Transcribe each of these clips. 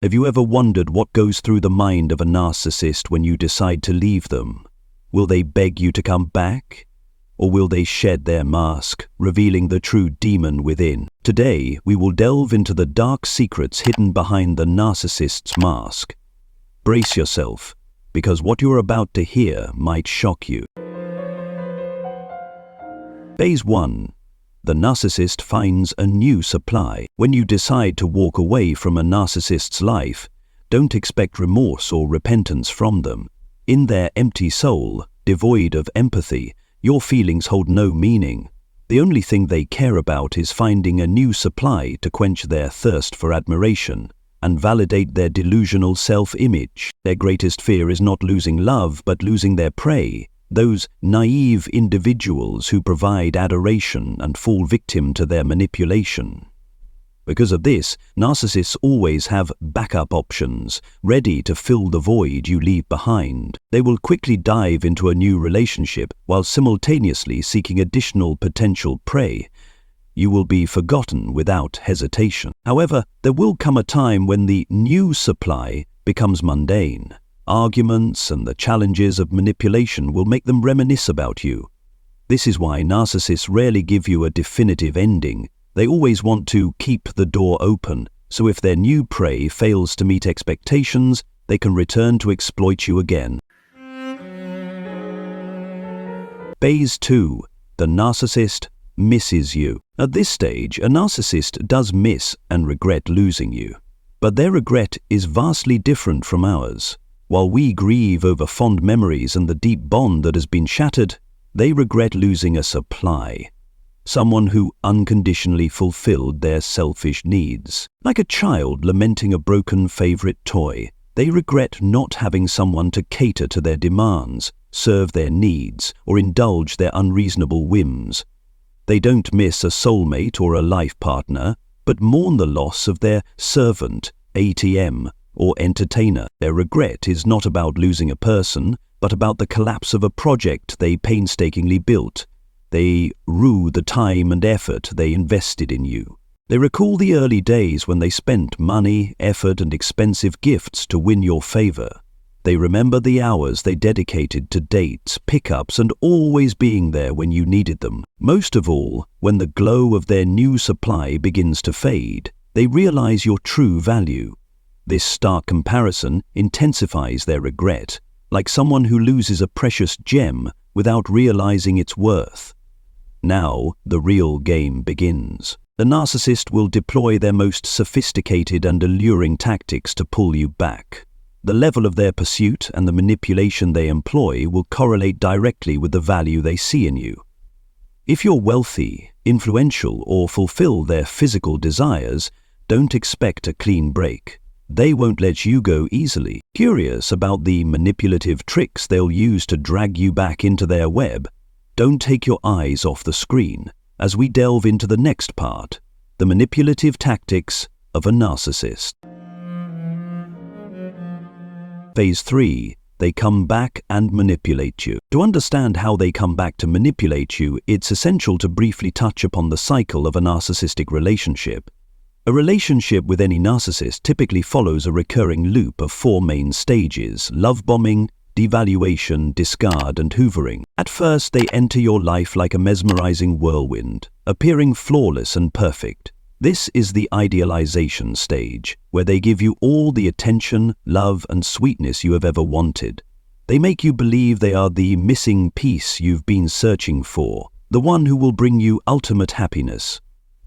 Have you ever wondered what goes through the mind of a narcissist when you decide to leave them? Will they beg you to come back? Or will they shed their mask, revealing the true demon within? Today, we will delve into the dark secrets hidden behind the narcissist's mask. Brace yourself, because what you're about to hear might shock you. Phase 1. The narcissist finds a new supply. When you decide to walk away from a narcissist's life, don't expect remorse or repentance from them. In their empty soul, devoid of empathy, your feelings hold no meaning. The only thing they care about is finding a new supply to quench their thirst for admiration and validate their delusional self-image. Their greatest fear is not losing love, but losing their prey. Those naive individuals who provide adoration and fall victim to their manipulation. Because of this, narcissists always have backup options, ready to fill the void you leave behind. They will quickly dive into a new relationship while simultaneously seeking additional potential prey. You will be forgotten without hesitation. However, there will come a time when the new supply becomes mundane. Arguments and the challenges of manipulation will make them reminisce about you. This is why narcissists rarely give you a definitive ending. They always want to keep the door open, so if their new prey fails to meet expectations, they can return to exploit you again. Phase 2. The narcissist misses you. At this stage, a narcissist does miss and regret losing you. But their regret is vastly different from ours. While we grieve over fond memories and the deep bond that has been shattered, they regret losing a supply. Someone who unconditionally fulfilled their selfish needs. Like a child lamenting a broken favorite toy, they regret not having someone to cater to their demands, serve their needs, or indulge their unreasonable whims. They don't miss a soulmate or a life partner, but mourn the loss of their servant, ATM, or entertainer. Their regret is not about losing a person, but about the collapse of a project they painstakingly built. They rue the time and effort they invested in you. They recall the early days when they spent money, effort, and expensive gifts to win your favor. They remember the hours they dedicated to dates, pickups, and always being there when you needed them. Most of all, when the glow of their new supply begins to fade, they realize your true value. This stark comparison intensifies their regret, like someone who loses a precious gem without realizing its worth. Now, the real game begins. The narcissist will deploy their most sophisticated and alluring tactics to pull you back. The level of their pursuit and the manipulation they employ will correlate directly with the value they see in you. If you're wealthy, influential, or fulfill their physical desires, don't expect a clean break. They won't let you go easily. Curious about the manipulative tricks they'll use to drag you back into their web? Don't take your eyes off the screen as we delve into the next part, the manipulative tactics of a narcissist. Phase 3. They come back and manipulate you. To understand how they come back to manipulate you, it's essential to briefly touch upon the cycle of a narcissistic relationship. A relationship with any narcissist typically follows a recurring loop of 4 main stages: love bombing, devaluation, discard, and hoovering. At first, they enter your life like a mesmerizing whirlwind, appearing flawless and perfect. This is the idealization stage, where they give you all the attention, love, and sweetness you have ever wanted. They make you believe they are the missing piece you've been searching for, the one who will bring you ultimate happiness.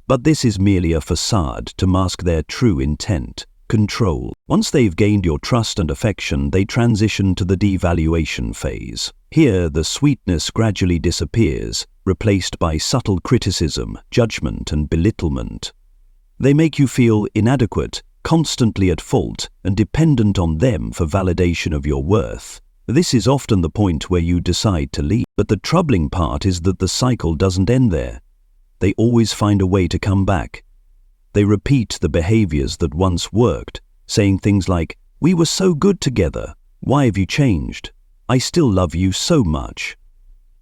But this is merely a facade to mask their true intent: control. Once they've gained your trust and affection, they transition to the devaluation phase. Here, the sweetness gradually disappears, replaced by subtle criticism, judgment, and belittlement. They make you feel inadequate, constantly at fault, and dependent on them for validation of your worth. This is often the point where you decide to leave. But the troubling part is that the cycle doesn't end there. They always find a way to come back. They repeat the behaviors that once worked, saying things like, "We were so good together. Why have you changed? I still love you so much."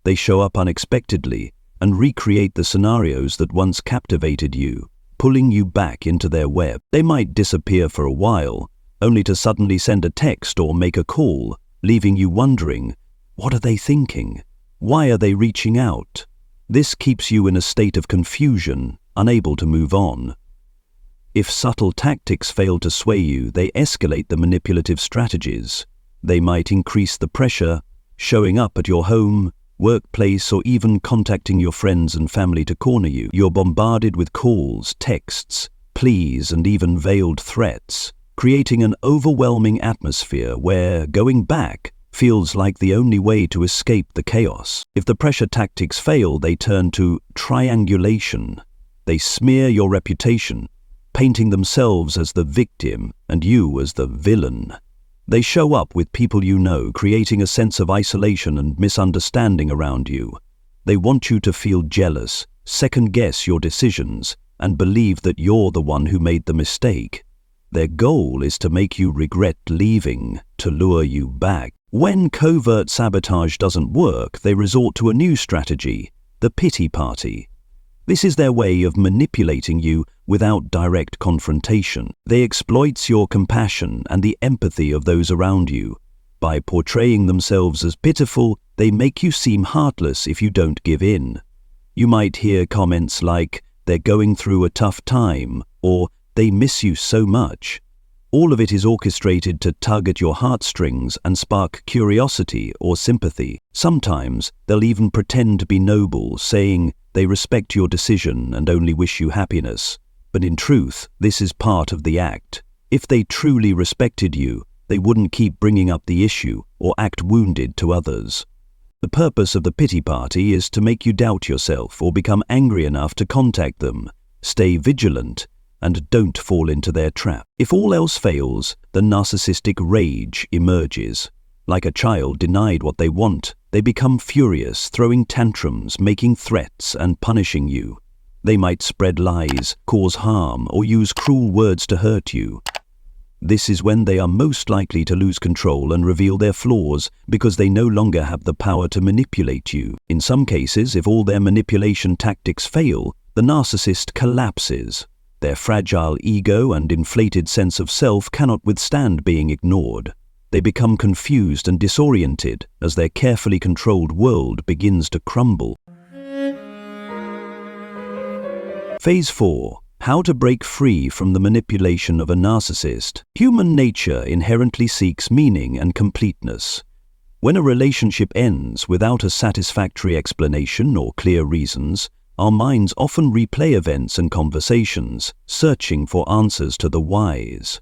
They show up unexpectedly and recreate the scenarios that once captivated you, pulling you back into their web. They might disappear for a while, only to suddenly send a text or make a call, leaving you wondering, what are they thinking? Why are they reaching out? This keeps you in a state of confusion, unable to move on. If subtle tactics fail to sway you, they escalate the manipulative strategies. They might increase the pressure, showing up at your home, workplace, or even contacting your friends and family to corner you. You're bombarded with calls, texts, pleas, and even veiled threats, creating an overwhelming atmosphere where going back feels like the only way to escape the chaos. If the pressure tactics fail, they turn to triangulation. They smear your reputation, painting themselves as the victim and you as the villain. They show up with people you know, creating a sense of isolation and misunderstanding around you. They want you to feel jealous, second-guess your decisions, and believe that you're the one who made the mistake. Their goal is to make you regret leaving, to lure you back. When covert sabotage doesn't work, they resort to a new strategy, the pity party. This is their way of manipulating you without direct confrontation. They exploit your compassion and the empathy of those around you. By portraying themselves as pitiful, they make you seem heartless if you don't give in. You might hear comments like, "They're going through a tough time," or "They miss you so much." All of it is orchestrated to tug at your heartstrings and spark curiosity or sympathy. Sometimes they'll even pretend to be noble, saying they respect your decision and only wish you happiness. But in truth, this is part of the act. If they truly respected you, they wouldn't keep bringing up the issue or act wounded to others. The purpose of the pity party is to make you doubt yourself or become angry enough to contact them. Stay vigilant and don't fall into their trap. If all else fails, the narcissistic rage emerges. Like a child denied what they want, they become furious, throwing tantrums, making threats, and punishing you. They might spread lies, cause harm, or use cruel words to hurt you. This is when they are most likely to lose control and reveal their flaws because they no longer have the power to manipulate you. In some cases, if all their manipulation tactics fail, the narcissist collapses. Their fragile ego and inflated sense of self cannot withstand being ignored. They become confused and disoriented as their carefully controlled world begins to crumble. Phase 4. How to break free from the manipulation of a narcissist. Human nature inherently seeks meaning and completeness. When a relationship ends without a satisfactory explanation or clear reasons, our minds often replay events and conversations, searching for answers to the whys.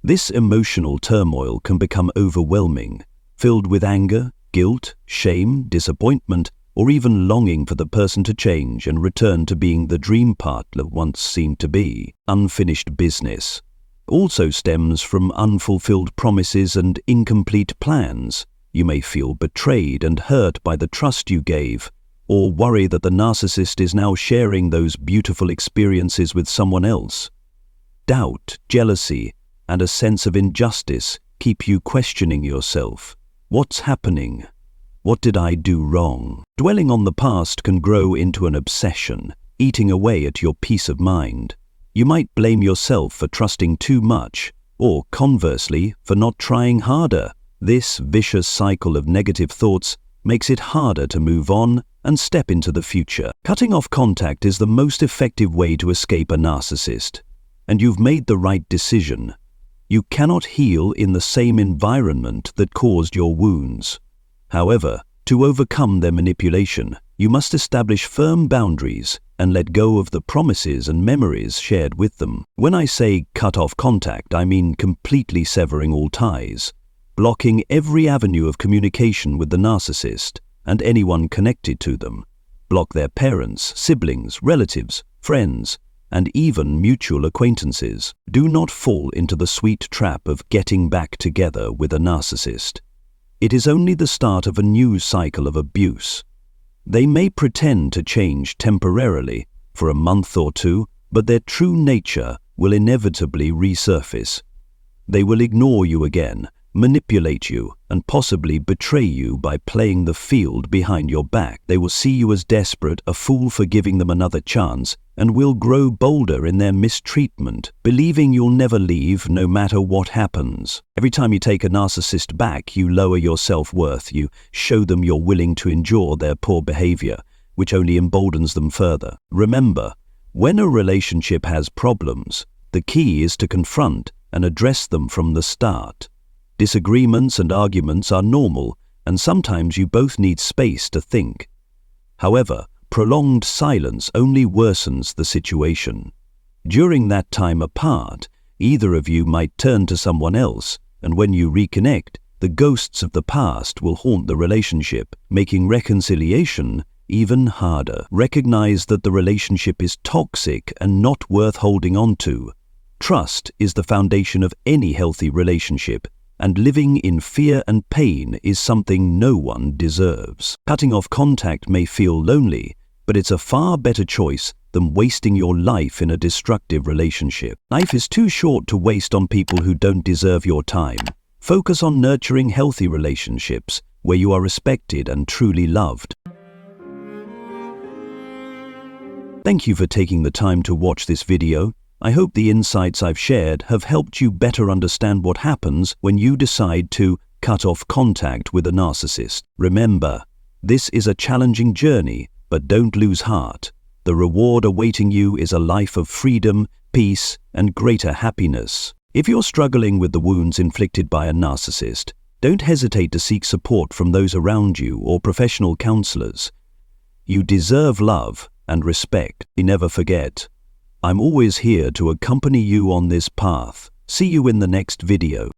This emotional turmoil can become overwhelming, filled with anger, guilt, shame, disappointment, or even longing for the person to change and return to being the dream partner once seemed to be. Unfinished business also stems from unfulfilled promises and incomplete plans. You may feel betrayed and hurt by the trust you gave, or worry that the narcissist is now sharing those beautiful experiences with someone else. Doubt, jealousy, and a sense of injustice keep you questioning yourself. What's happening? What did I do wrong? Dwelling on the past can grow into an obsession, eating away at your peace of mind. You might blame yourself for trusting too much, or conversely, for not trying harder. This vicious cycle of negative thoughts makes it harder to move on and step into the future. Cutting off contact is the most effective way to escape a narcissist, and you've made the right decision. You cannot heal in the same environment that caused your wounds. However, to overcome their manipulation, you must establish firm boundaries and let go of the promises and memories shared with them. When I say cut off contact, I mean completely severing all ties, blocking every avenue of communication with the narcissist and anyone connected to them. Block their parents, siblings, relatives, friends, and even mutual acquaintances. Do not fall into the sweet trap of getting back together with a narcissist. It is only the start of a new cycle of abuse. They may pretend to change temporarily for a month or two, but their true nature will inevitably resurface. They will ignore you again, manipulate you, and possibly betray you by playing the field behind your back. They will see you as desperate, a fool for giving them another chance, and will grow bolder in their mistreatment, believing you'll never leave no matter what happens. Every time you take a narcissist back, you lower your self-worth. You show them you're willing to endure their poor behavior, which only emboldens them further. Remember, when a relationship has problems, the key is to confront and address them from the start. Disagreements and arguments are normal, and sometimes you both need space to think. However, prolonged silence only worsens the situation. During that time apart, either of you might turn to someone else, and when you reconnect, the ghosts of the past will haunt the relationship, making reconciliation even harder. Recognize that the relationship is toxic and not worth holding on to. Trust is the foundation of any healthy relationship, and living in fear and pain is something no one deserves. Cutting off contact may feel lonely, but it's a far better choice than wasting your life in a destructive relationship. Life is too short to waste on people who don't deserve your time. Focus on nurturing healthy relationships where you are respected and truly loved. Thank you for taking the time to watch this video. I hope the insights I've shared have helped you better understand what happens when you decide to cut off contact with a narcissist. Remember, this is a challenging journey, but don't lose heart. The reward awaiting you is a life of freedom, peace, and greater happiness. If you're struggling with the wounds inflicted by a narcissist, don't hesitate to seek support from those around you or professional counselors. You deserve love and respect. Never forget, I'm always here to accompany you on this path. See you in the next video.